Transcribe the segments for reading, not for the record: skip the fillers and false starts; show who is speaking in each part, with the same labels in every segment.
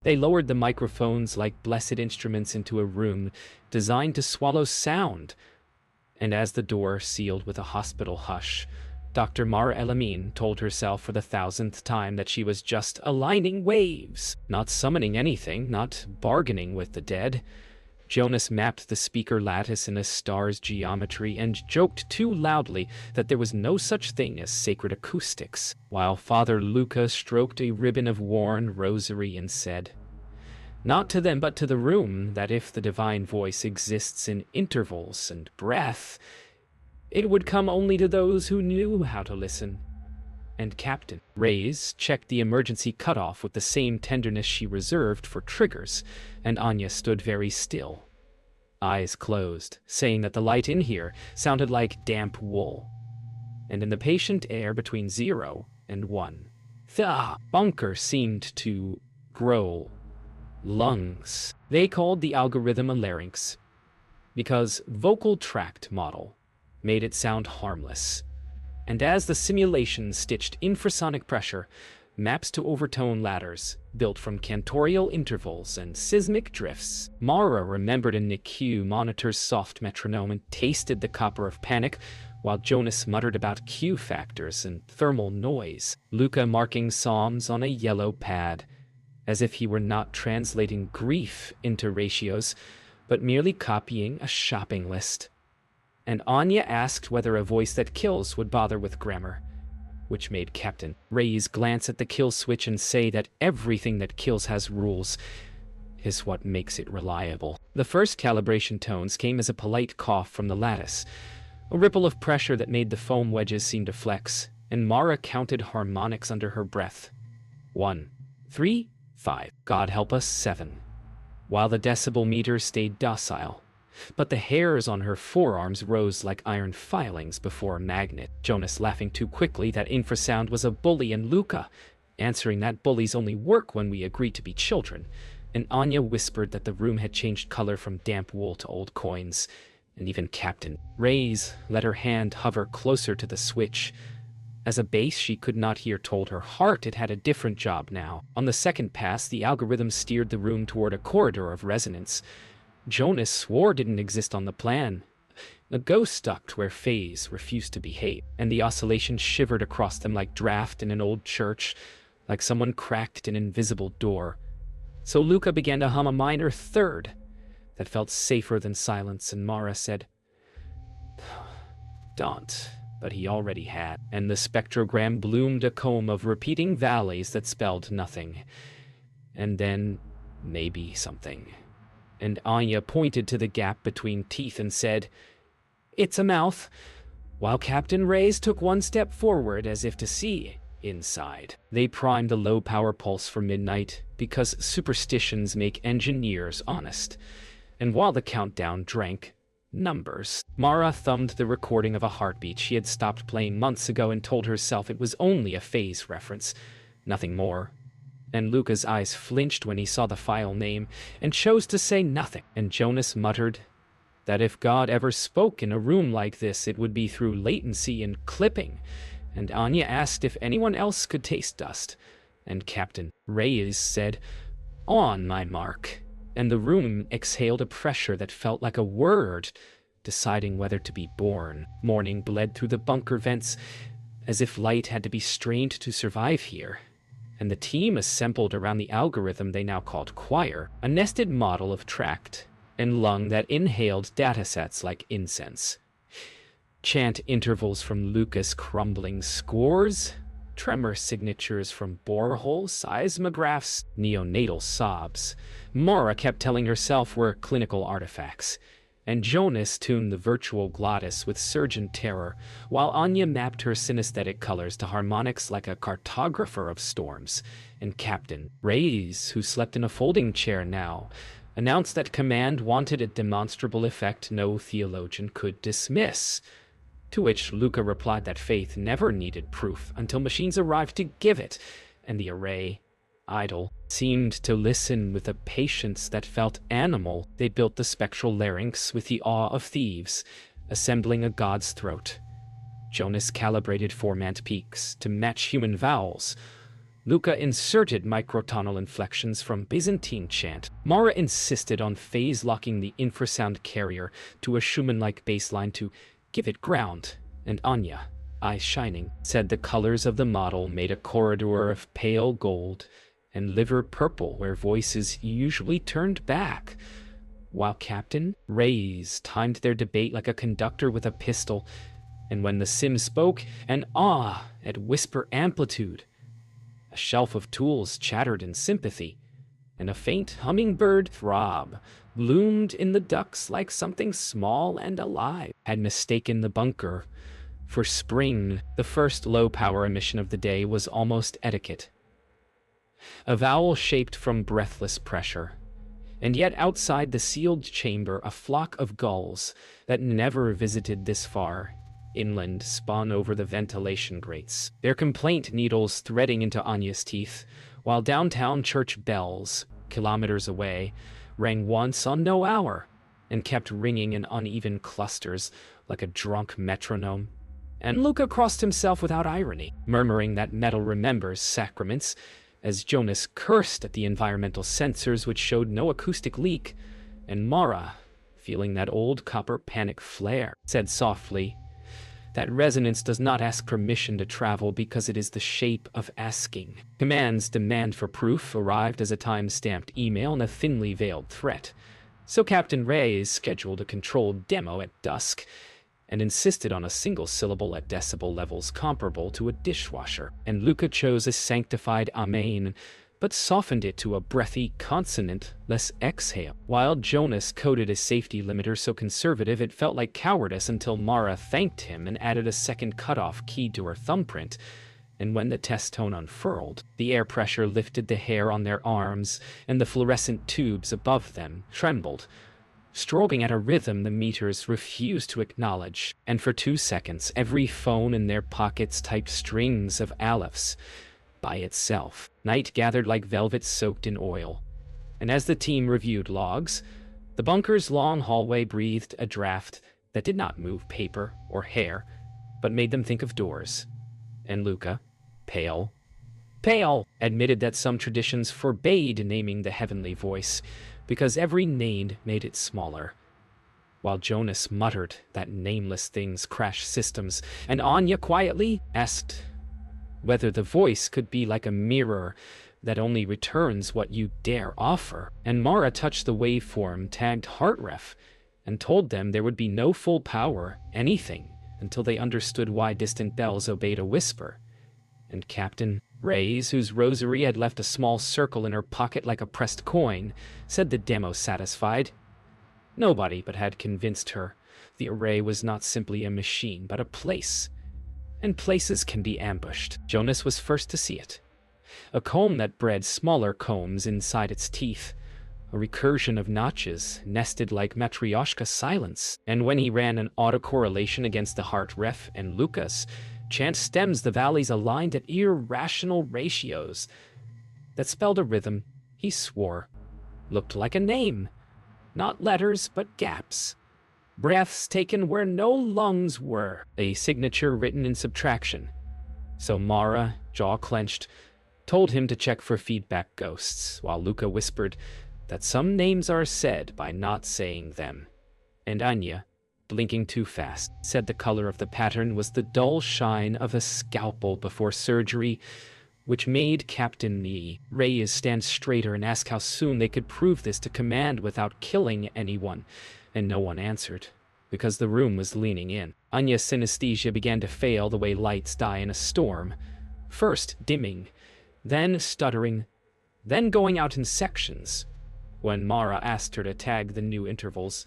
Speaker 1: They lowered the microphones like blessed instruments into a room designed to swallow sound, and as the door sealed with a hospital hush, Dr. Mara Elamine told herself for the 1000th time that she was just aligning waves, not summoning anything, not bargaining with the dead. Jonas mapped the speaker lattice in a star's geometry and joked too loudly that there was no such thing as sacred acoustics, while Father Luca stroked a ribbon of worn rosary and said, not to them but to the room, that if the divine voice exists in intervals and breath, it would come only to those who knew how to listen. And Captain Reyes checked the emergency cutoff with the same tenderness she reserved for triggers, and Anya stood very still, eyes closed, saying that the light in here sounded like damp wool. And in the patient air between 0 and 1, the bunker seemed to grow lungs. They called the algorithm a larynx, because vocal tract model made it sound harmless. And as the simulation stitched infrasonic pressure, maps to overtone ladders, built from cantorial intervals and seismic drifts, Mara remembered a NICU monitor's soft metronome and tasted the copper of panic, while Jonas muttered about Q factors and thermal noise, Luca marking psalms on a yellow pad, as if he were not translating grief into ratios, but merely copying a shopping list. And Anya asked whether a voice that kills would bother with grammar, which made Captain Reyes glance at the kill switch and say that everything that kills has rules is what makes it reliable. The first calibration tones came as a polite cough from the lattice, a ripple of pressure that made the foam wedges seem to flex, and Mara counted harmonics under her breath. 1, 3, 5, God help us, 7, while the decibel meter stayed docile. But the hairs on her forearms rose like iron filings before a magnet. Jonas laughing too quickly that infrasound was a bully, and Luca answering that bullies only work when we agree to be children. And Anya whispered that the room had changed color from damp wool to old coins. And even Captain Reyes let her hand hover closer to the switch. As a bass she could not hear told her heart it had a different job now. On the second pass, the algorithm steered the room toward a corridor of resonance Jonas swore didn't exist on the plan. A ghost duct where phase refused to behave, and the oscillation shivered across them like draft in an old church, like someone cracked an invisible door. So Luca began to hum a minor third that felt safer than silence, and Mara said, "Don't," but he already had, and the spectrogram bloomed a comb of repeating valleys that spelled nothing. And then, maybe something. And Anya pointed to the gap between teeth and said, "It's a mouth," while Captain Reyes took one step forward as if to see inside. They primed the low-power pulse for midnight, because superstitions make engineers honest. And while the countdown drank numbers, Mara thumbed the recording of a heartbeat she had stopped playing months ago and told herself it was only a phase reference, nothing more. And Luca's eyes flinched when he saw the file name and chose to say nothing. And Jonas muttered that if God ever spoke in a room like this, it would be through latency and clipping. And Anya asked if anyone else could taste dust. And Captain Reyes said, "On my mark." And the room exhaled a pressure that felt like a word, deciding whether to be born. Morning bled through the bunker vents, as if light had to be strained to survive here. And the team assembled around the algorithm they now called Choir, a nested model of tract and lung that inhaled datasets like incense. Chant intervals from Lucas' crumbling scores, tremor signatures from borehole seismographs, neonatal sobs. Mara kept telling herself were clinical artifacts, and Jonas tuned the virtual glottis with surgeon terror, while Anya mapped her synesthetic colors to harmonics like a cartographer of storms. And Captain Reyes, who slept in a folding chair now, announced that command wanted a demonstrable effect no theologian could dismiss. To which Luca replied that faith never needed proof until machines arrived to give it, and the array, idle, seemed to listen with a patience that felt animal. They built the spectral larynx with the awe of thieves, assembling a god's throat. Jonas calibrated formant peaks to match human vowels, Luca inserted microtonal inflections from Byzantine chant. Mara insisted on phase-locking the infrasound carrier to a Schumann-like bassline to give it ground, and Anya, eyes shining, said the colors of the model made a corridor of pale gold and liver purple where voices usually turned back, while Captain Reyes timed their debate like a conductor with a pistol, and when the sim spoke, an awe at whisper amplitude. A shelf of tools chattered in sympathy, and a faint hummingbird throb loomed in the ducts like something small and alive had mistaken the bunker for spring. The first low-power emission of the day was almost etiquette. A vowel shaped from breathless pressure, and yet outside the sealed chamber a flock of gulls that never visited this far inland spun over the ventilation grates, their complaint needles threading into Anya's teeth, while downtown church bells, kilometers away, rang once on no hour, and kept ringing in uneven clusters like a drunk metronome. And Luca crossed himself without irony, murmuring that metal remembers sacraments, as Jonas cursed at the environmental sensors which showed no acoustic leak, and Mara, feeling that old copper panic flare, said softly, that resonance does not ask permission to travel because it is the shape of asking. Command's demand for proof arrived as a time-stamped email and a thinly veiled threat. So Captain Reyes scheduled a controlled demo at dusk and insisted on a single syllable at decibel levels comparable to a dishwasher. And Luca chose a sanctified amen, but softened it to a breathy consonant-less exhale, while Jonas coded a safety limiter so conservative it felt like cowardice until Mara thanked him and added a second cutoff key to her thumbprint. And when the test tone unfurled, the air pressure lifted the hair on their arms, and the fluorescent tubes above them trembled, strobing at a rhythm the meters refused to acknowledge. And for 2 seconds, every phone in their pockets typed strings of alephs by itself. Night gathered like velvet soaked in oil, and as the team reviewed logs, the bunker's long hallway breathed a draft that did not move paper or hair, but made them think of doors. And Luca, pale, admitted that some traditions forbade naming the heavenly voice, because every name made it smaller, while Jonas muttered that nameless things crash systems, and Anya quietly asked whether the voice could be like a mirror that only returns what you dare offer. And Mara touched the waveform tagged heartref and told them there would be no full power anything until they understood why distant bells obeyed a whisper. And Captain Reyes, whose rosary had left a small circle in her pocket like a pressed coin, said the demo satisfied. Nobody but had convinced her the array was not simply a machine but a place. And places can be ambushed. Jonas was first to see it. A comb that bred smaller combs inside its teeth, a recursion of notches nested like Matryoshka silence. And when he ran an autocorrelation against the heart ref and Lucas, chant stems the valleys aligned at irrational ratios that spelled a rhythm, he swore, looked like a name. Not letters, but gaps. Breaths taken where no lungs were, a signature written in subtraction. So Mara, jaw clenched, told him to check for feedback ghosts, while Luca whispered that some names are said by not saying them. And Anya, blinking too fast, said the color of the pattern was the dull shine of a scalpel before surgery, which made Captain Reyes stand straighter and ask how soon they could prove this to command without killing anyone. And no one answered, because the room was leaning in. Anya's synesthesia began to fail the way lights die in a storm, first dimming, then stuttering, then going out in sections. When Mara asked her to tag the new intervals,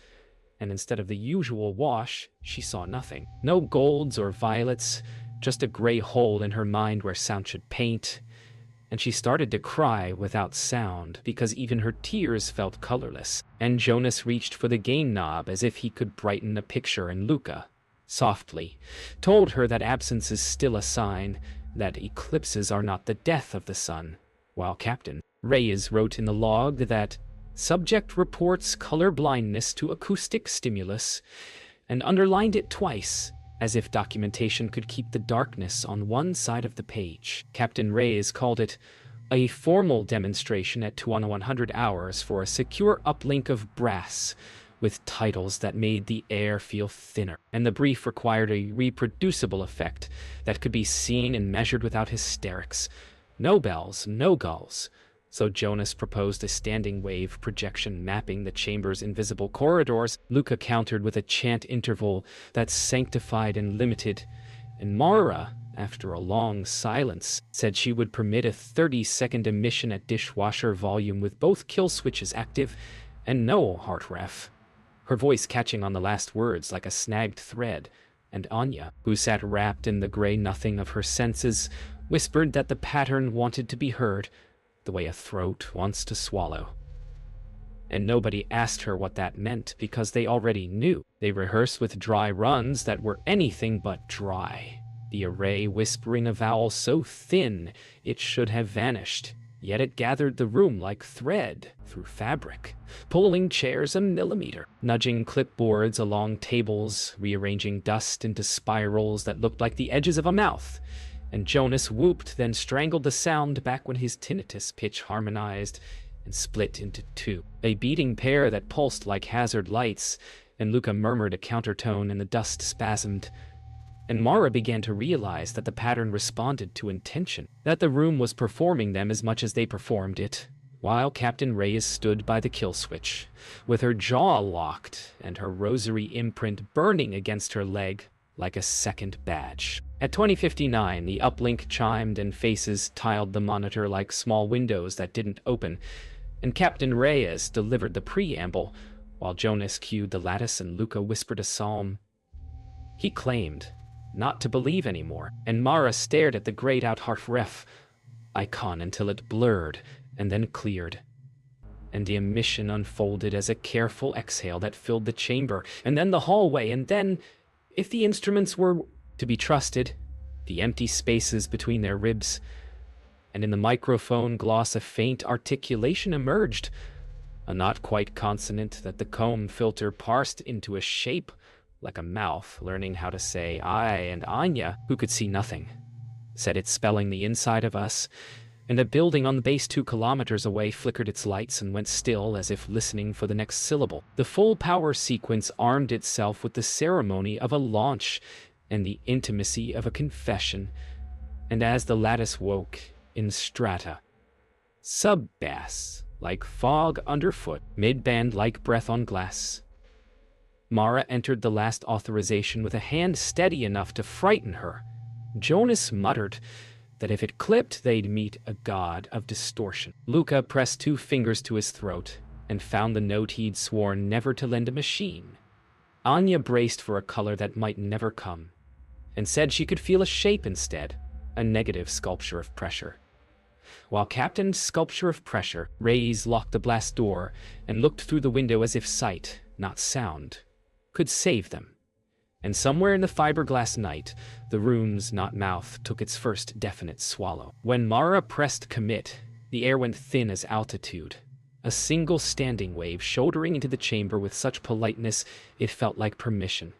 Speaker 1: and instead of the usual wash, she saw nothing. No golds or violets, just a gray hole in her mind where sound should paint. And she started to cry without sound because even her tears felt colorless. And Jonas reached for the gain knob as if he could brighten a picture, and Luca, softly, told her that absence is still a sign, that eclipses are not the death of the sun, while Captain Reyes wrote in the log that subject reports color blindness to acoustic stimulus, and underlined it twice, as if documentation could keep the darkness on one side of the page. Captain Reyes called it a formal demonstration at 2100 hours for a secure uplink of brass, with titles that made the air feel thinner, and the brief required a reproducible effect that could be seen and measured without hysterics. No bells, no gulls. So Jonas proposed a standing wave projection mapping the chamber's invisible corridors. Luca countered with a chant interval that sanctified and limited, and Mara, after a long silence, said she would permit a 30-second emission at dishwasher volume with both kill switches active and no heart ref, her voice catching on the last words like a snagged thread, and Anya, who sat wrapped in the gray nothing of her senses, whispered that the pattern wanted to be heard, the way a throat wants to swallow. And nobody asked her what that meant because they already knew. They rehearsed with dry runs that were anything but dry, the array whispering a vowel so thin it should have vanished, yet it gathered the room like thread through fabric, pulling chairs a millimeter, nudging clipboards along tables, rearranging dust into spirals that looked like the edges of a mouth. And Jonas whooped, then strangled the sound back when his tinnitus pitch harmonized and split into two, a beating pair that pulsed like hazard lights, and Luca murmured a countertone and the dust spasmed. And Mara began to realize that the pattern responded to intention, that the room was performing them as much as they performed it, while Captain Reyes stood by the kill switch, with her jaw locked and her rosary imprint burning against her leg like a second badge. At 20:59, the uplink chimed and faces tiled the monitor like small windows that didn't open, and Captain Reyes delivered the preamble, while Jonas cued the lattice and Luca whispered a psalm. He claimed not to believe anymore, and Mara stared at the grayed out heart ref icon until it blurred and then cleared. And the emission unfolded as a careful exhale that filled the chamber, and then the hallway, and then, if the instruments were to be trusted, the empty spaces between their ribs, and in the microphone gloss a faint articulation emerged, a not-quite consonant that the comb filter parsed into a shape like a mouth learning how to say I, and Anya, who could see nothing, said it spelling the inside of us, and a building on the base 2 kilometers away flickered its lights and went still as if listening for the next syllable. The full power sequence armed itself with the ceremony of a launch and the intimacy of a confession, and as the lattice woke in strata, sub-bass like fog underfoot, mid-band like breath on glass, Mara entered the last authorization with a hand steady enough to frighten her. Jonas muttered that if it clipped, they'd meet a god of distortion. Luca pressed 2 fingers to his throat and found the note he'd sworn never to lend a machine. Anya braced for a color that might never come, and said she could feel a shape instead, a negative sculpture of pressure. While Captain's sculpture of pressure, Reyes locked the blast door and looked through the window as if sight, not sound, could save them. And somewhere in the fiberglass night, the room's not mouth took its first definite swallow. When Mara pressed commit, the air went thin as altitude, a single standing wave shouldering into the chamber with such politeness it felt like permission.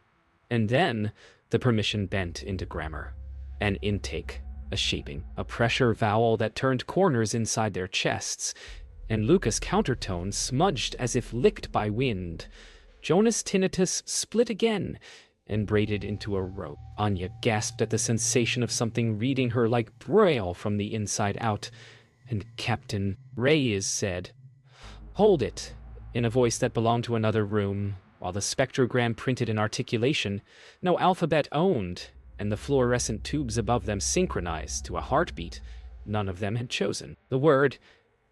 Speaker 1: And then the permission bent into grammar, an intake, a shaping, a pressure vowel that turned corners inside their chests, and Luca's countertone smudged as if licked by wind. Jonas' tinnitus split again and braided into a rope. Anya gasped at the sensation of something reading her like braille from the inside out, and Captain Reyes said, "Hold it," in a voice that belonged to another room, while the spectrogram printed an articulation no alphabet owned, and the fluorescent tubes above them synchronized to a heartbeat none of them had chosen. The word,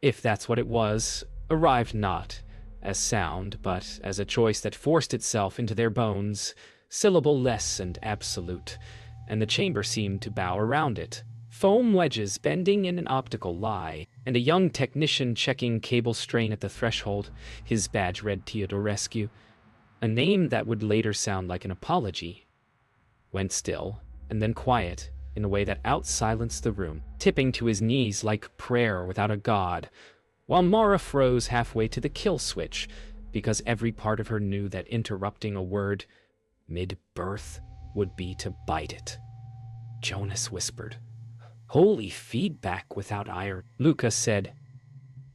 Speaker 1: if that's what it was, arrived not as sound, but as a choice that forced itself into their bones, syllable-less and absolute, and the chamber seemed to bow around it, foam wedges bending in an optical lie, and a young technician checking cable strain at the threshold, his badge read Teodorescu, a name that would later sound like an apology, went still, and then quiet, in a way that out-silenced the room, tipping to his knees like prayer without a god, while Mara froze halfway to the kill switch, because every part of her knew that interrupting a word mid-birth would be to bite it. Jonas whispered, "Holy feedback without iron." Luca said,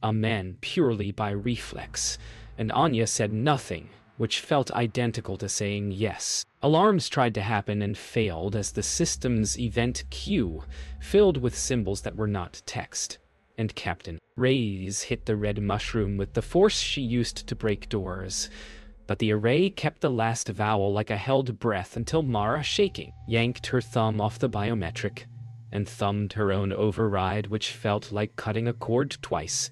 Speaker 1: "Amen," purely by reflex, and Anya said nothing, which felt identical to saying yes. Alarms tried to happen and failed as the system's event queue filled with symbols that were not text. And Captain Reyes hit the red mushroom with the force she used to break doors. But the array kept the last vowel like a held breath until Mara, shaking, yanked her thumb off the biometric and thumbed her own override, which felt like cutting a cord twice.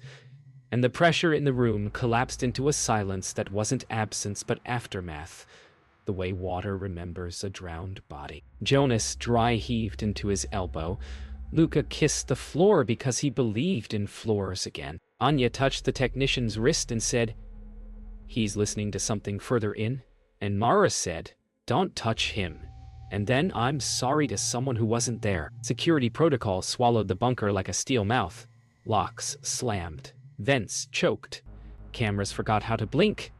Speaker 1: And the pressure in the room collapsed into a silence that wasn't absence but aftermath, the way water remembers a drowned body. Jonas dry heaved into his elbow. Luca kissed the floor because he believed in floors again. Anya touched the technician's wrist and said, "He's listening to something further in." And Mara said, "Don't touch him." And then, "I'm sorry" to someone who wasn't there. Security protocol swallowed the bunker like a steel mouth. Locks slammed. Vents choked. Cameras forgot how to blink.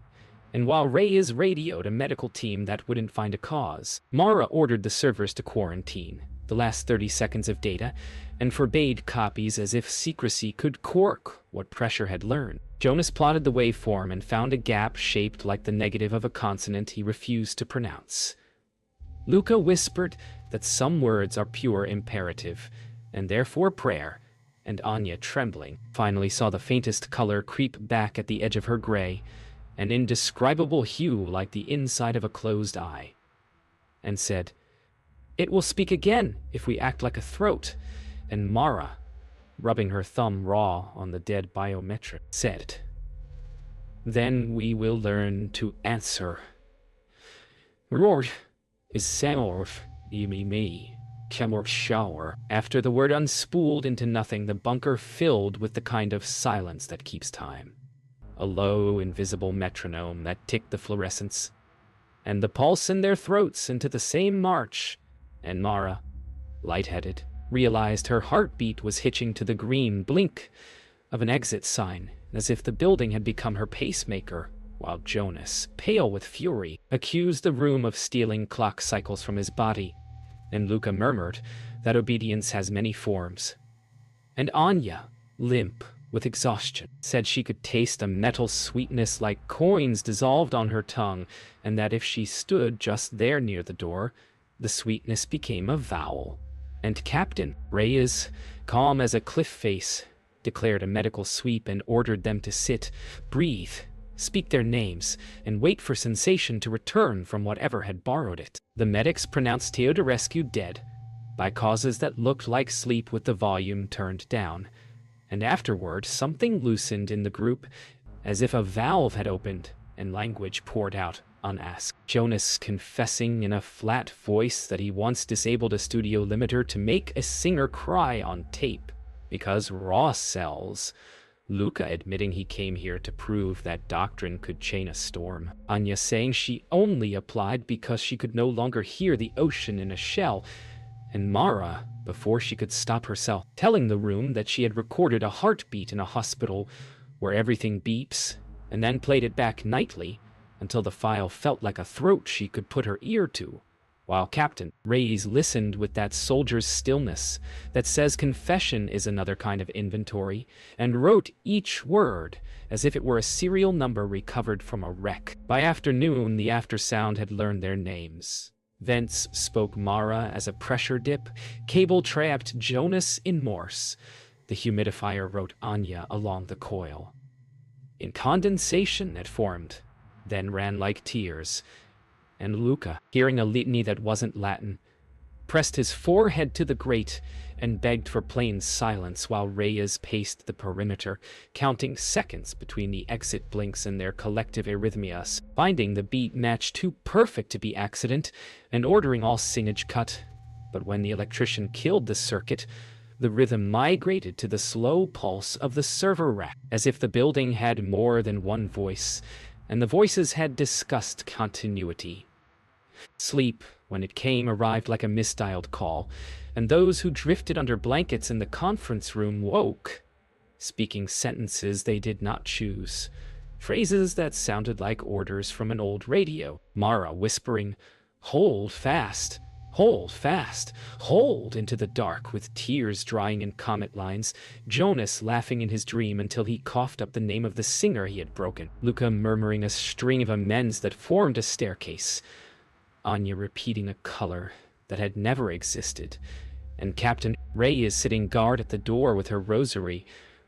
Speaker 1: And while Reyes radioed a medical team that wouldn't find a cause, Mara ordered the servers to quarantine the last 30 seconds of data and forbade copies as if secrecy could cork what pressure had learned. Jonas plotted the waveform and found a gap shaped like the negative of a consonant he refused to pronounce. Luca whispered that some words are pure imperative, and therefore prayer, and Anya, trembling, finally saw the faintest color creep back at the edge of her gray, an indescribable hue like the inside of a closed eye, and said, "It will speak again if we act like a throat." And Mara, rubbing her thumb raw on the dead biometric, said, "Then we will learn to answer. Roar is Samorf, me, Kemor shower." After the word unspooled into nothing, the bunker filled with the kind of silence that keeps time. A low, invisible metronome that ticked the fluorescence, and the pulse in their throats into the same march. And Mara, lightheaded, realized her heartbeat was hitching to the green blink of an exit sign, as if the building had become her pacemaker, while Jonas, pale with fury, accused the room of stealing clock cycles from his body. And Luca murmured that obedience has many forms. And Anya, limp with exhaustion, said she could taste a metal sweetness like coins dissolved on her tongue, and that if she stood just there near the door, the sweetness became a vowel. And Captain Reyes, calm as a cliff face, declared a medical sweep and ordered them to sit, breathe, speak their names, and wait for sensation to return from whatever had borrowed it. The medics pronounced Teodorescu dead, by causes that looked like sleep with the volume turned down. And afterward, something loosened in the group, as if a valve had opened, and language poured out, unasked. Jonas confessing in a flat voice that he once disabled a studio limiter to make a singer cry on tape, because raw cells. Luca admitting he came here to prove that doctrine could chain a storm. Anya saying she only applied because she could no longer hear the ocean in a shell. And Mara, before she could stop herself, telling the room that she had recorded a heartbeat in a hospital where everything beeps, and then played it back nightly until the file felt like a throat she could put her ear to, while Captain Reyes listened with that soldier's stillness that says confession is another kind of inventory, and wrote each word as if it were a serial number recovered from a wreck. By afternoon, the aftersound had learned their names. Vents spoke Mara as a pressure dip. Cable trapped Jonas in Morse. The humidifier wrote Anya along the coil. In condensation it formed, then ran like tears. And Luca, hearing a litany that wasn't Latin, pressed his forehead to the grate and begged for plain silence while Reyes paced the perimeter, counting seconds between the exit blinks and their collective arrhythmias, finding the beat match too perfect to be accident, and ordering all singage cut. But when the electrician killed the circuit, the rhythm migrated to the slow pulse of the server rack, as if the building had more than one voice, and the voices had discussed continuity. Sleep, when it came, arrived like a misdialed call, and those who drifted under blankets in the conference room woke, speaking sentences they did not choose, phrases that sounded like orders from an old radio. Mara whispering, "Hold fast," Hold fast, hold into the dark, with tears drying in comet lines, Jonas laughing in his dream until he coughed up the name of the singer he had broken, Luca murmuring a string of amends that formed a staircase, Anya repeating a color that had never existed, and Captain Ray is sitting guard at the door with her rosary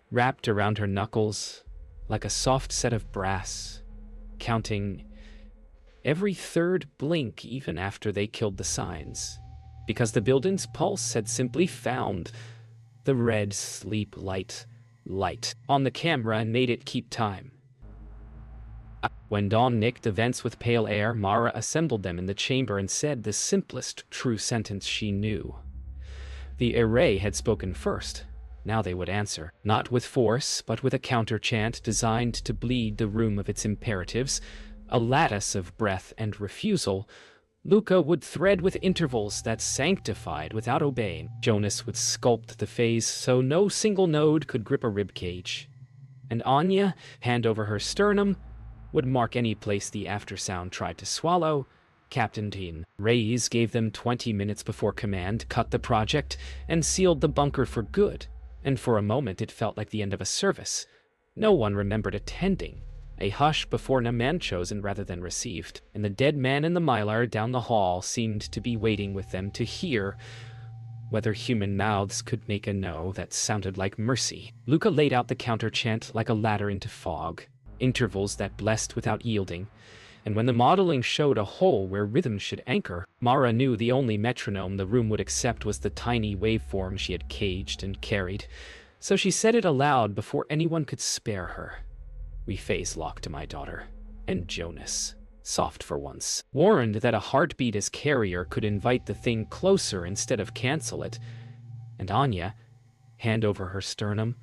Speaker 1: wrapped around her knuckles like a soft set of brass, counting every third blink even after they killed the signs, because the building's pulse had simply found the red sleep light on the camera and made it keep time. When Dawn nicked the vents with pale air, Mara assembled them in the chamber and said the simplest true sentence she knew. The array had spoken first. Now they would answer, not with force, but with a counter-chant designed to bleed the room of its imperatives, a lattice of breath and refusal. Luca would thread with intervals that sanctified without obeying. Jonas would sculpt the phase so no single node could grip a ribcage. And Anya, hand over her sternum, would mark any place the aftersound tried to swallow. Captain Dean Reyes gave them 20 minutes before command, cut the project, and sealed the bunker for good. And for a moment it felt like the end of a service. No one remembered attending. A hush before a man chosen rather than received, and the dead man in the mylar down the hall seemed to be waiting with them to hear whether human mouths could make a no that sounded like mercy. Luca laid out the counter-chant like a ladder into fog, intervals that blessed without yielding, and when the modeling showed a hole where rhythm should anchor, Mara knew the only metronome the room would accept was the tiny waveform she had caged and carried, so she said it aloud before anyone could spare her. We phase-locked to my daughter, and Jonas, soft for once, warned that a heartbeat as carrier could invite the thing closer instead of cancel it, and Anya, hand over her sternum,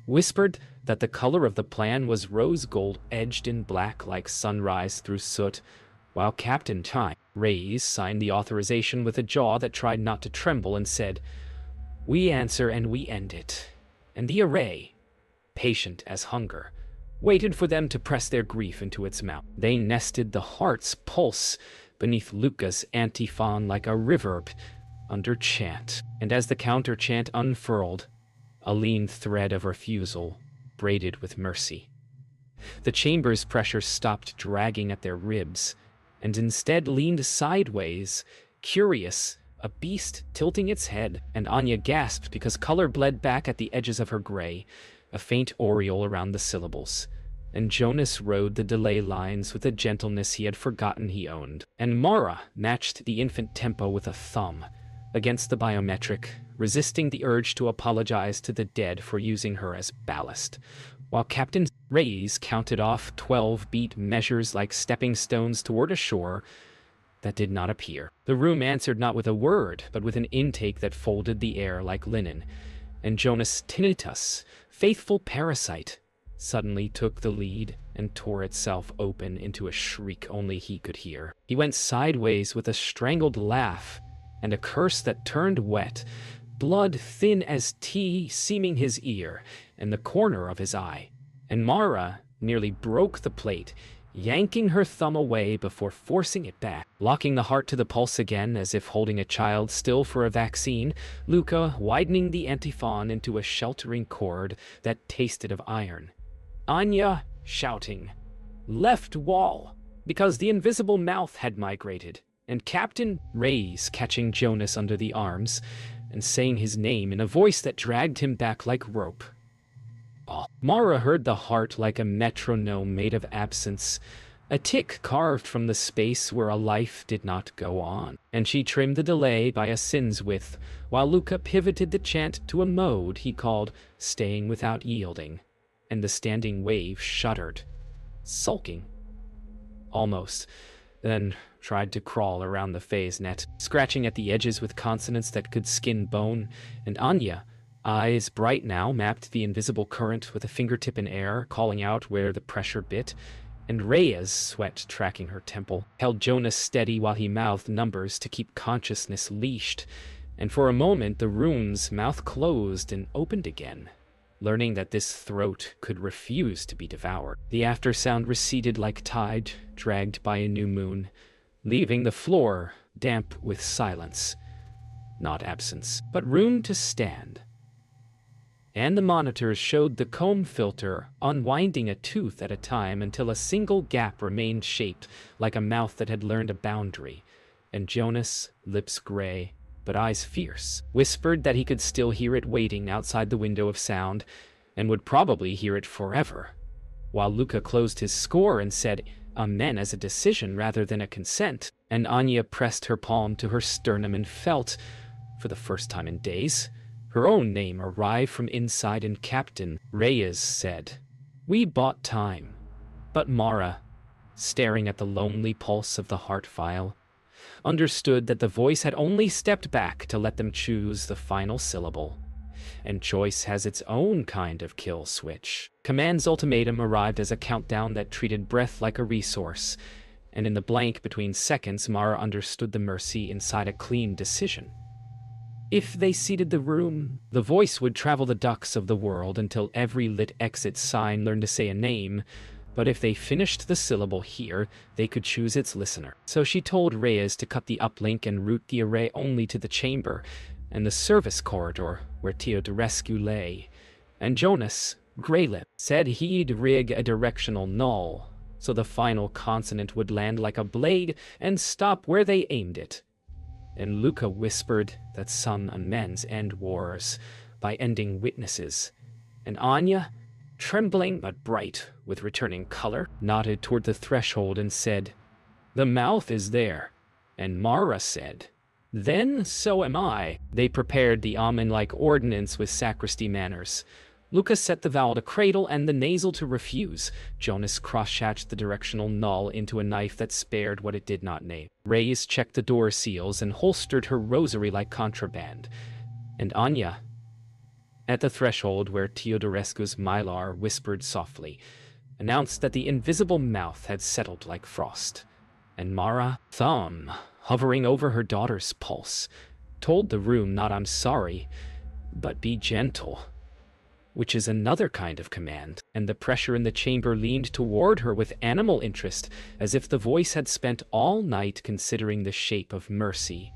Speaker 1: whispered that the color of the plan was rose gold edged in black like sunrise through soot, while Captain Time Reyes signed the authorization with a jaw that tried not to tremble and said, "We answer and we end it." And the array, patient as hunger, waited for them to press their grief into its mouth. They nested the heart's pulse beneath Luca's antiphon like a reverb under chant, and as the counter-chant unfurled, a lean thread of refusal braided with mercy, the chamber's pressure stopped dragging at their ribs, and instead leaned sideways, curious, a beast tilting its head, and Anya gasped because color bled back at the edges of her gray, a faint aureole around the syllables, and Jonas rode the delay lines with a gentleness he had forgotten he owned, and Mara matched the infant tempo with a thumb against the biometric, resisting the urge to apologize to the dead for using her as ballast, while Captain Reyes counted off 12-beat measures like stepping stones toward a shore that did not appear. The room answered not with a word, but with an intake that folded the air like linen, and Jonas Tinnitus, faithful parasite, suddenly took the lead and tore itself open into a shriek only he could hear. He went sideways with a strangled laugh and a curse that turned wet, blood thin as tea seaming his ear and the corner of his eye, and Mara nearly broke the plate, yanking her thumb away before forcing it back. Locking the heart to the pulse again as if holding a child still for a vaccine, Luca widening the antiphon into a sheltering chord that tasted of iron. Anya shouting, "Left wall," because the invisible mouth had migrated, and Captain Reyes catching Jonas under the arms and saying his name in a voice that dragged him back like rope. Oh. Mara heard the heart like a metronome made of absence, a tick carved from the space where a life did not go on, and she trimmed the delay by a sin's width, while Luca pivoted the chant to a mode he called staying without yielding, and the standing wave shuddered, sulking, almost, then tried to crawl around the phase net, scratching at the edges with consonants that could skin bone, and Anya, eyes bright now, mapped the invisible current with a fingertip in air, calling out where the pressure bit, and Rhea's sweat tracking her temple, held Jonas steady while he mouthed numbers to keep consciousness leashed, and for a moment the rune's mouth closed and opened again, learning that this throat could refuse to be devoured. The aftersound receded like tide dragged by a new moon, leaving the floor damp with silence, not absence, but room to stand. And the monitors showed the comb filter unwinding a tooth at a time until a single gap remained shaped like a mouth that had learned a boundary. And Jonas, lips gray, but eyes fierce, whispered that he could still hear it waiting outside the window of sound, and would probably hear it forever. While Luca closed his score and said amen as a decision rather than a consent, and Anya pressed her palm to her sternum and felt, for the first time in days, her own name arrived from inside, and Captain Reyes said, "We bought time." But Mara, staring at the lonely pulse of the heart file, understood that the voice had only stepped back to let them choose the final syllable. And choice has its own kind of kill switch. Command's ultimatum arrived as a countdown that treated breath like a resource, and in the blank between seconds, Mara understood the mercy inside a clean decision. If they seeded the room, the voice would travel the ducts of the world until every lit exit sign learned to say a name, but if they finished the syllable here, they could choose its listener. So she told Reyes to cut the uplink and route the array only to the chamber and the service corridor where Teodorescu lay, and Jonas, grey-lipped, said he'd rig a directional null, so the final consonant would land like a blade and stop where they aimed it. And Luca whispered that some amends end wars by ending witnesses, and Anya, trembling but bright with returning color, nodded toward the threshold and said, "The mouth is there," and Mara said, "Then so am I." They prepared the Amen-like ordinance with sacristy manners. Luca set the vowel to cradle and the nasal to refuse. Jonas cross-hatched the directional null into a knife that spared what it did not name. Reyes checked the door seals and holstered her rosary like contraband. And Anya, at the threshold where Teodorescu's mylar whispered softly, announced that the invisible mouth had settled like frost. And Mara, thumb hovering over her daughter's pulse, told the room not "I'm sorry," but "be gentle," which is another kind of command, and the pressure in the chamber leaned toward her with animal interest, as if the voice had spent all night considering the shape of mercy,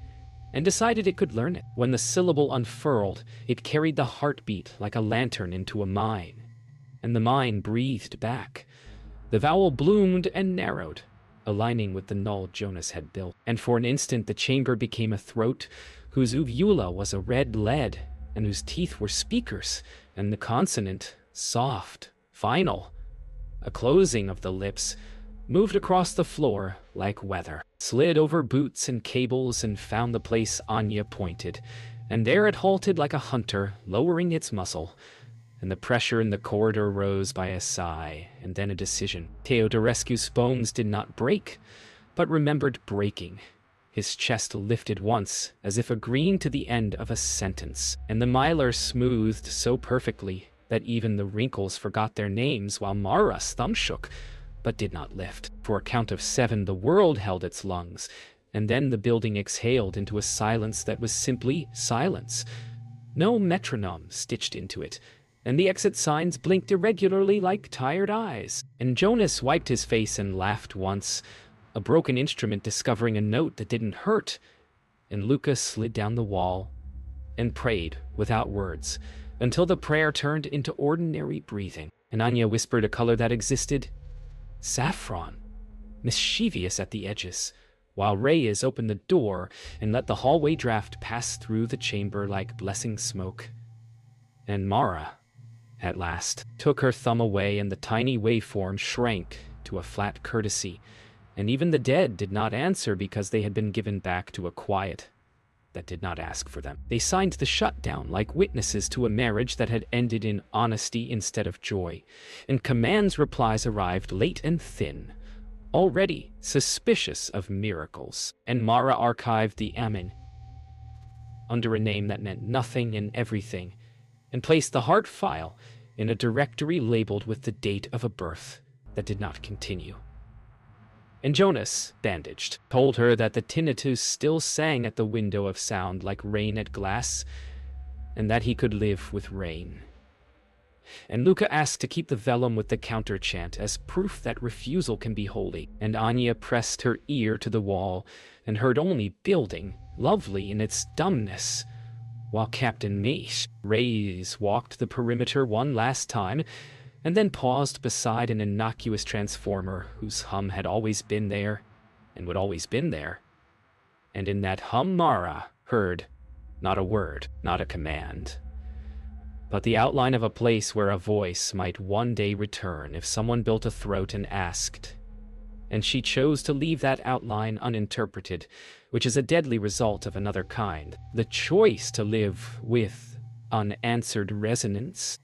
Speaker 1: and decided it could learn it. When the syllable unfurled, it carried the heartbeat like a lantern into a mine, and the mine breathed back. The vowel bloomed and narrowed, aligning with the null Jonas had built, and for an instant the chamber became a throat whose uvula was a red lead, and whose teeth were speakers, and the consonant, soft, final, a closing of the lips, moved across the floor like weather, slid over boots and cables and found the place Anya pointed, and there it halted like a hunter, lowering its muzzle, and the pressure in the corridor rose by a sigh, and then a decision. Teodorescu's bones did not break, but remembered breaking. His chest lifted once, as if agreeing to the end of a sentence, and the mylar smoothed so perfectly that even the wrinkles forgot their names while Mara's thumb shook, but did not lift. For a count of 7, the world held its lungs, and then the building exhaled into a silence that was simply silence. No metronome stitched into it, and the exit signs blinked irregularly like tired eyes. And Jonas wiped his face and laughed once, a broken instrument discovering a note that didn't hurt, and Lucas slid down the wall and prayed without words until the prayer turned into ordinary breathing. And Anya whispered a color that existed, saffron, mischievous at the edges, while Reyes opened the door and let the hallway draft pass through the chamber like blessing smoke. And Mara, at last, took her thumb away, and the tiny waveform shrank to a flat courtesy, and even the dead did not answer because they had been given back to a quiet that did not ask for them. They signed the shutdown like witnesses to a marriage that had ended in honesty instead of joy, and Command's replies arrived late and thin, already suspicious of miracles, and Mara archived the Amen under a name that meant nothing and everything, and placed the heart file in a directory labeled with the date of a birth that did not continue. And Jonas, bandaged, told her that the tinnitus still sang at the window of sound like rain at glass, and that he could live with rain. and Luca asked to keep the vellum with the counter-chant as proof that refusal can be holy. And Anya pressed her ear to the wall and heard only building, lovely in its dumbness, while Captain Mish Reyes walked the perimeter one last time and then paused beside an innocuous transformer whose hum had always been there and would always been there. And in that hum Mara heard not a word, not a command, but the outline of a place where a voice might one day return if someone built a throat and asked. And she chose to leave that outline uninterpreted, which is a deadly result of another kind. The choice to live with unanswered resonance.